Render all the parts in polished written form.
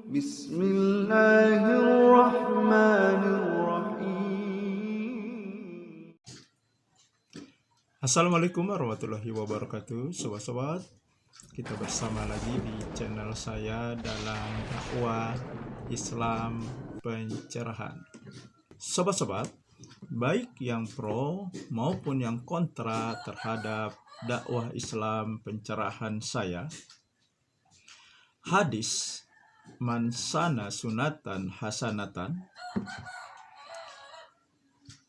Bismillahirrahmanirrahim. Assalamualaikum warahmatullahi wabarakatuh. Sobat-sobat, kita bersama lagi di channel saya dalam dakwah Islam pencerahan. Sobat-sobat, baik yang pro maupun yang kontra terhadap dakwah Islam pencerahan saya, hadis man sana sunatan hasanatan,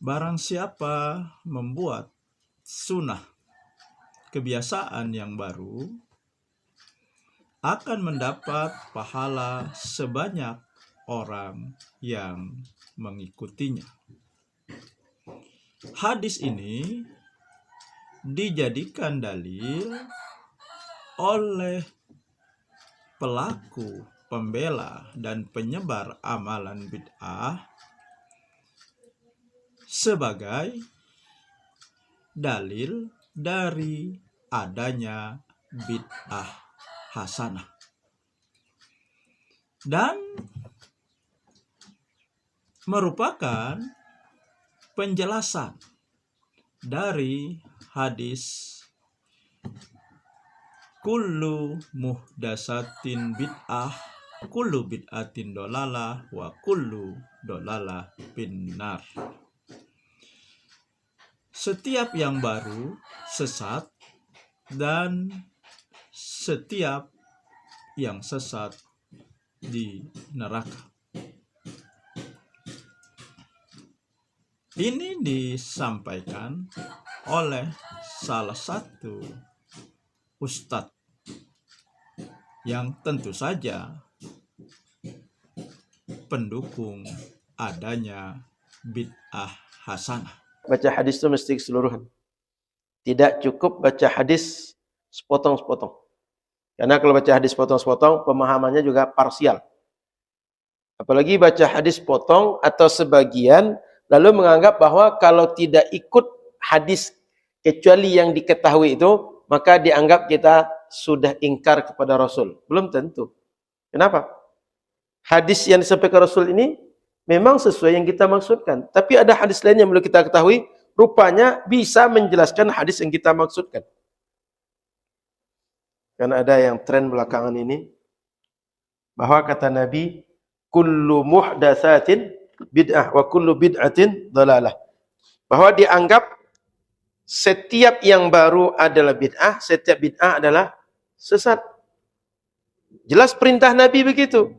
barang siapa membuat sunnah, kebiasaan yang baru, akan mendapat pahala sebanyak orang yang mengikutinya. Hadis ini dijadikan dalil oleh pelaku, pembela, dan penyebar amalan bid'ah sebagai dalil dari adanya bid'ah hasanah. Dan merupakan penjelasan dari hadis kullu muhdasatin bid'ah, kullu bid'atin dolalah, wa kullu dolalah finnar. Setiap yang baru sesat, dan setiap yang sesat di neraka. Ini disampaikan oleh salah satu ustadz yang tentu saja pendukung adanya bid'ah hasanah. Baca hadis itu mesti keseluruhan. Tidak cukup baca hadis sepotong-sepotong. Karena kalau baca hadis sepotong-sepotong, pemahamannya juga parsial. Apalagi baca hadis potong atau sebagian, lalu menganggap bahwa kalau tidak ikut hadis kecuali yang diketahui itu, maka dianggap kita sudah ingkar kepada Rasul. Belum tentu. Kenapa? Hadis yang disampaikan Rasul ini memang sesuai yang kita maksudkan. Tapi ada hadis lain yang perlu kita ketahui, rupanya bisa menjelaskan hadis yang kita maksudkan. Karena ada yang tren belakangan ini, bahwa kata Nabi, kullu muhdatsatin bid'ah wa kullu bid'atin dhalalah. Bahwa dianggap setiap yang baru adalah bid'ah, setiap bid'ah adalah sesat. Jelas perintah Nabi begitu.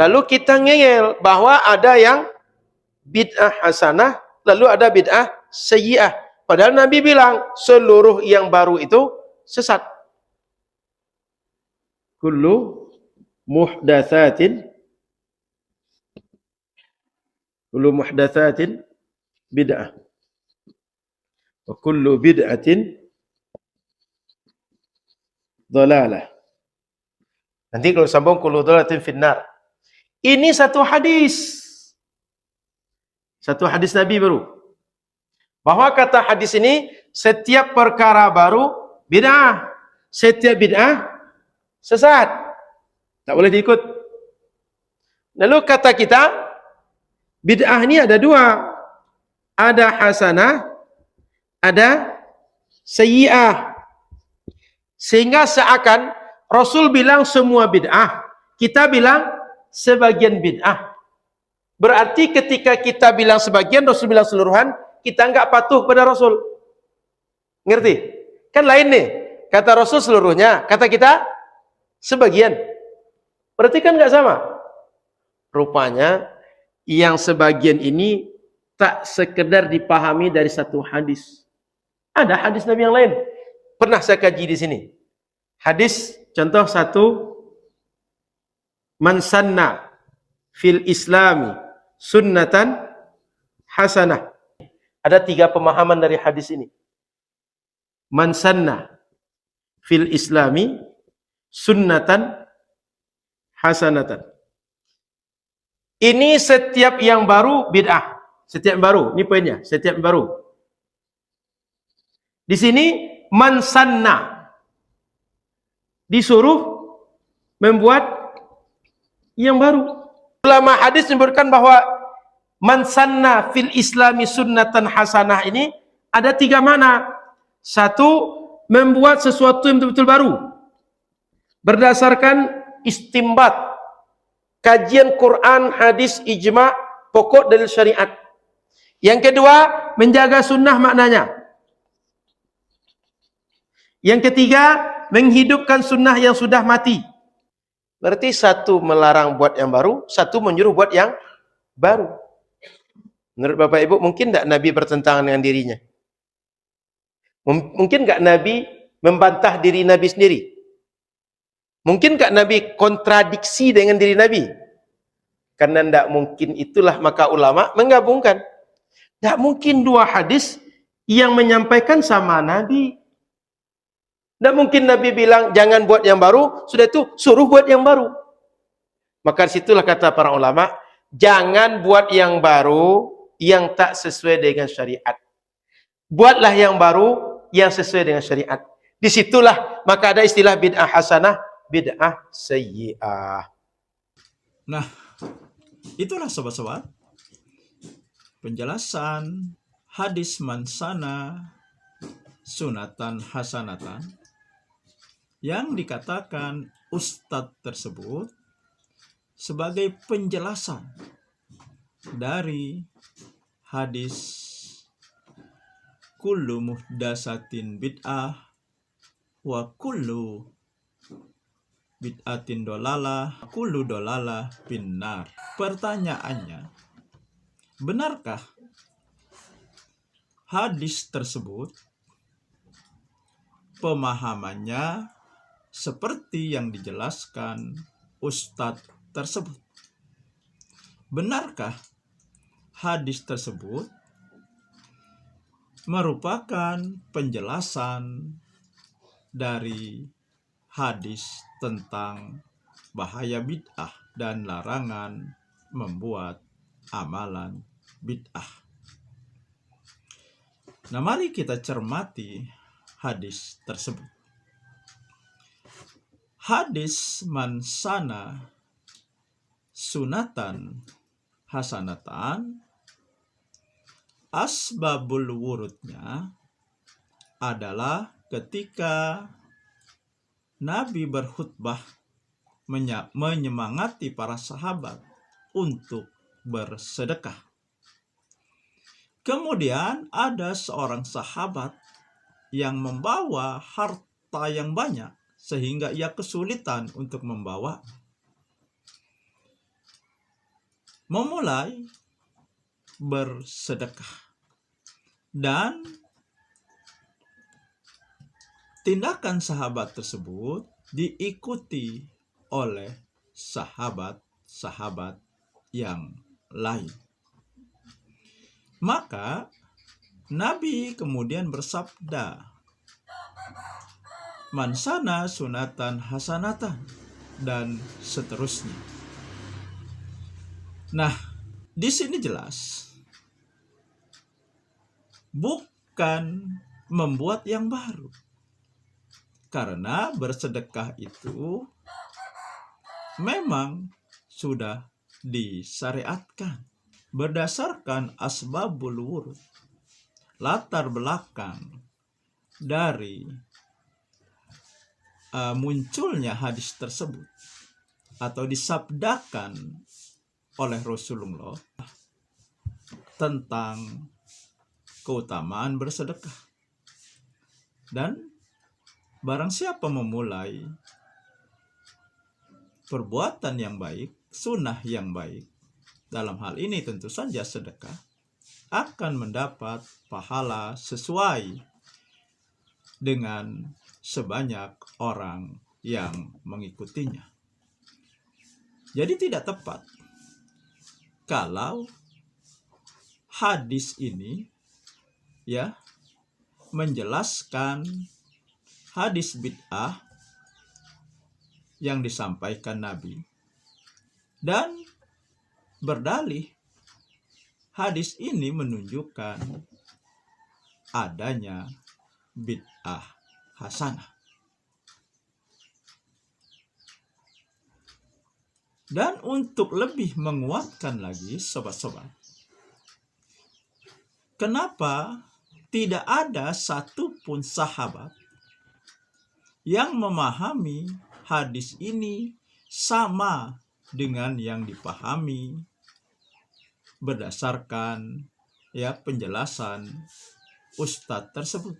Lalu kita ngeyel bahwa ada yang bid'ah hasanah, lalu ada bid'ah sayyi'ah. Padahal Nabi bilang seluruh yang baru itu sesat. Kullu muhdatsatin bid'ah. Wa kullu bid'atin dhalalah. Nanti kalau sambung kullu dhalalatin finnar. Ini satu hadis. Satu hadis Nabi baru. Bahwa kata hadis ini, setiap perkara baru bid'ah. Setiap bid'ah sesat. Tak boleh diikut. Lalu kata kita, bid'ah ini ada dua. Ada hasanah, ada sayyi'ah. Sehingga seakan Rasul bilang semua bid'ah, kita bilang sebagian bid'ah. Berarti ketika kita bilang sebagian, Rasul bilang seluruhan, kita enggak patuh pada Rasul. Ngerti? Kan lain nih. Kata Rasul seluruhnya, kata kita sebagian. Berarti kan enggak sama. Rupanya yang sebagian ini tak sekedar dipahami dari satu hadis. Ada hadis Nabi yang lain. Pernah saya kaji di sini. Hadis contoh satu, man sanna fil islami sunnatan hasanah. Ada tiga pemahaman dari hadis ini. Man sanna fil islami sunnatan hasanatan. Ini setiap yang baru bid'ah. Setiap yang baru, ini poinnya, setiap yang baru. Di sini man sanna disuruh membuat yang baru. Ulama hadis menyebutkan bahwa man sanna fil islami sunnatan hasanah ini ada 3 makna. 1, membuat sesuatu yang betul-betul baru berdasarkan istimbat, kajian Quran, hadis, ijma', pokok dalil syariat. Yang kedua, menjaga sunnah maknanya. Yang ketiga, menghidupkan sunnah yang sudah mati. Berarti 1 melarang buat yang baru, 1 menyuruh buat yang baru. Menurut Bapak Ibu, mungkin tidak Nabi bertentangan dengan dirinya? Mungkin tidak Nabi membantah diri Nabi sendiri? Mungkin tidak Nabi kontradiksi dengan diri Nabi? Karena tidak mungkin, itulah maka ulama menggabungkan. Tidak mungkin 2 hadis yang menyampaikan sama Nabi. Tidak mungkin Nabi bilang jangan buat yang baru, sudah itu suruh buat yang baru. Maka disitulah kata para ulama, jangan buat yang baru yang tak sesuai dengan syariat. Buatlah yang baru yang sesuai dengan syariat. Disitulah maka ada istilah bid'ah hasanah, bid'ah sayyi'ah. Nah, itulah sobat-sobat penjelasan hadis man sana sunatan hasanatan yang dikatakan ustadz tersebut sebagai penjelasan dari hadis kullu muhdatsatin bid'ah wa kullu bid'atin dolalah kullu dolalah finnar. Pertanyaannya, benarkah hadis tersebut pemahamannya seperti yang dijelaskan ustadz tersebut? Benarkah hadis tersebut merupakan penjelasan dari hadis tentang bahaya bid'ah dan larangan membuat amalan bid'ah? Nah, mari kita cermati hadis tersebut. Hadis man sana sunatan hasanatan, asbabul wurudnya adalah ketika Nabi berkhutbah menyemangati para sahabat untuk bersedekah. Kemudian ada seorang sahabat yang membawa harta yang banyak sehingga ia kesulitan untuk membawa. Memulai bersedekah. Dan tindakan sahabat tersebut diikuti oleh sahabat-sahabat yang lain. Maka Nabi kemudian bersabda, man sana sunatan hasanatan, dan seterusnya. Nah, di sini jelas bukan membuat yang baru. Karena bersedekah itu memang sudah disyariatkan berdasarkan asbabul wurud, latar belakang dari munculnya hadis tersebut atau disabdakan oleh Rasulullah tentang keutamaan bersedekah. Dan barang siapa memulai perbuatan yang baik, sunnah yang baik, dalam hal ini tentu saja sedekah, akan mendapat pahala sesuai dengan sebanyak orang yang mengikutinya. Jadi tidak tepat kalau hadis ini menjelaskan hadis bid'ah yang disampaikan Nabi dan berdalih hadis ini menunjukkan adanya bid'ah hasanah. Dan untuk lebih menguatkan lagi sobat-sobat, kenapa tidak ada satupun sahabat yang memahami hadis ini sama dengan yang dipahami berdasarkan penjelasan ustadz tersebut,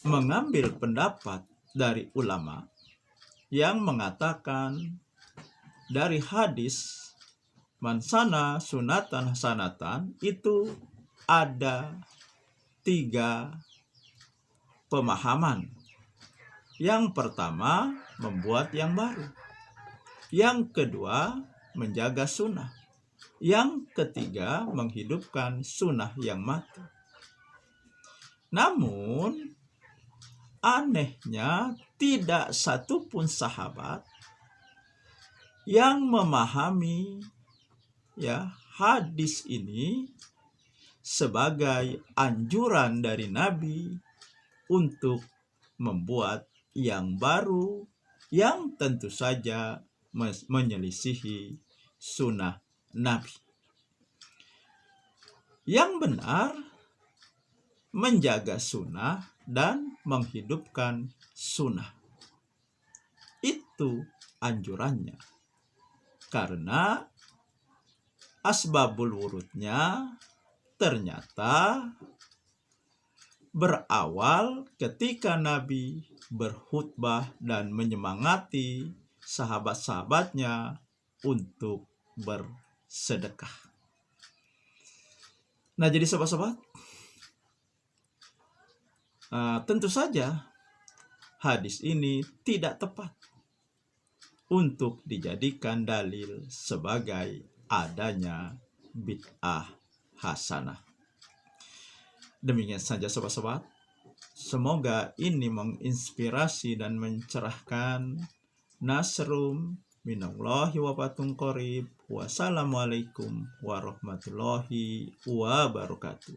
mengambil pendapat dari ulama yang mengatakan dari hadis mansana sunatan hasanatan itu ada 3 pemahaman. Yang pertama, membuat yang baru. Yang kedua, menjaga sunnah. Yang ketiga, menghidupkan sunnah yang mati. Namun, anehnya tidak satupun sahabat yang memahami hadis ini sebagai anjuran dari Nabi untuk membuat yang baru yang tentu saja menyelisihi sunnah Nabi. Yang benar menjaga sunnah dan menghidupkan sunnah. Itu anjurannya. Karena asbabul wurudnya ternyata berawal ketika Nabi berkhutbah dan menyemangati sahabat-sahabatnya untuk bersedekah. Nah, jadi sobat-sobat, tentu saja hadis ini tidak tepat untuk dijadikan dalil sebagai adanya bid'ah hasanah. Demikian saja sobat-sobat. Semoga ini menginspirasi dan mencerahkan. Nasrum minallahi wa fatun qarib. Wassalamualaikum warahmatullahi wabarakatuh.